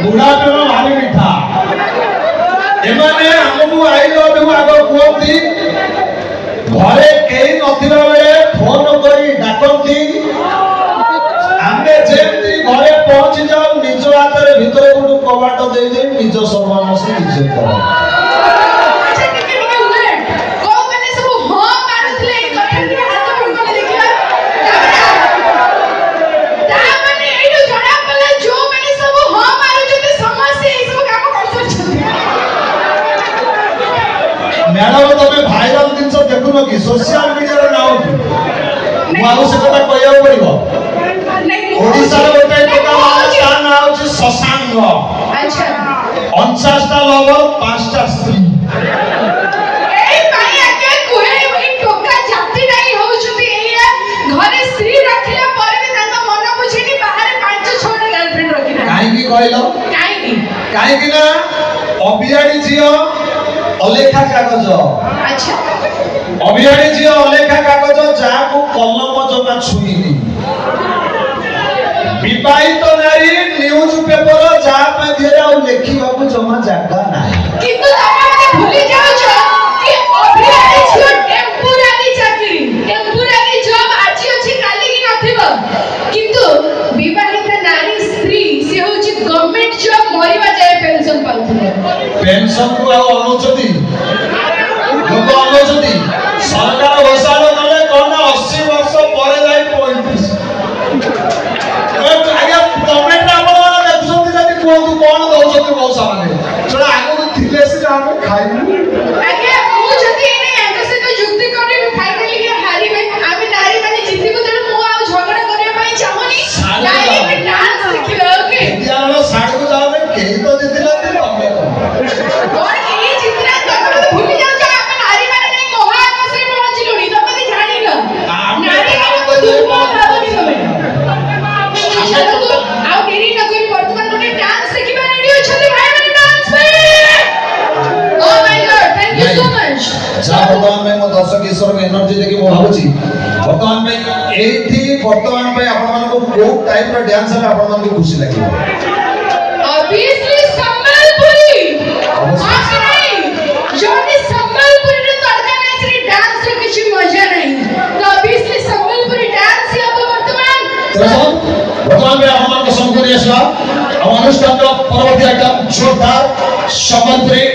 बुढ़ा पेड़ भारी मीठा एमाने हमको आई लव यू आगो कहती घरे केही नथिबा बेले फोन करी डाकती आमे जेमती घरे पहुंची जाऊ निज हाथ भितर गोटे कबाट दे दे निज सम्मान से निजे कर मैडम तमें भाइराल जिनस देखुन कि सोशल मीडिया नाउ मुझे से कथा कहया पड़िबो ओडिसा रे गोटे टोका ता नाउ छि शशांक अच्छा 49 टा लवर 5 टा स्त्री ए भाई आके कोहे ई टोका जाति नाही हो छथि ए घरे स्त्री रखिला पर भी तांका मन बुझेनी बाहर 5-6 टा गर्लफ्रेंड रखिना काई की कहलो काई की ना अबियाडी जियो अलेखा कागज अच्छा अभियानी जी अलेखा कागज जहाँ को कलम जमा छुईनी विवाहित नारी न्यूज पेपर जहाँ पे दिए आ लेखिबा को जमा जागा नाही किंतु तमे मते भूली जाउ छ कि अभियानी जी टेम्पोरारी जॉब आज अछि काली की नथिबो किंतु विवाहित नारी स्त्री से होछि गवर्नमेंट जॉब मरिबा जाय पेंशन पाउथिले पेंशन को अनुचति लोक अनुचति सरकार घोषणा कले कोन 80 वर्ष परे जाई 35 आगे गवर्नमेंट आपण देखुछन जदी कोन कोन दउछन मौसा माने छोड़ा आगो थिले से हम खाइबू आगे मु जदी ने एंकर से तो युक्ति करे फाइनली के हारी में आबे नारी माने जितिबो त मु आ झगड़ा करे पई चाहनी नारी में डांस सिखिलो के यार साड को जाओ में केही तो जितिला दिन और के जितना तो भूली जाओ छ अपन नारी माने नहीं मोहा आकाश रे पहुंचलुनी तो कदी जानी न नारी को दुर्बल भाबनी तमे चलो तो आओ देरी न कोई वर्तमान में डांस सिखिबा रेडी हो छथि भाई माने डांस पे oh my God thank you so much जा वर्तमान में मो दर्शक ईश्वर में एनर्जी देखि मो भाबुची वर्तमान में एठी वर्तमान में आपण मन को को टाइप रो डांस है आपण मन को खुशी लागियो ऑब्वियसली संबलपुरी हां कि नहीं जोनी संबलपुरी रे तड़का नाच रे डांस रे किछि मजा नहीं तो ऑब्वियसली संबलपुरी डांस ही अब वर्तमान में आपण मन को संग करिए अनुष्ठान परवर्ती आइटम जोरदार संबलपुरी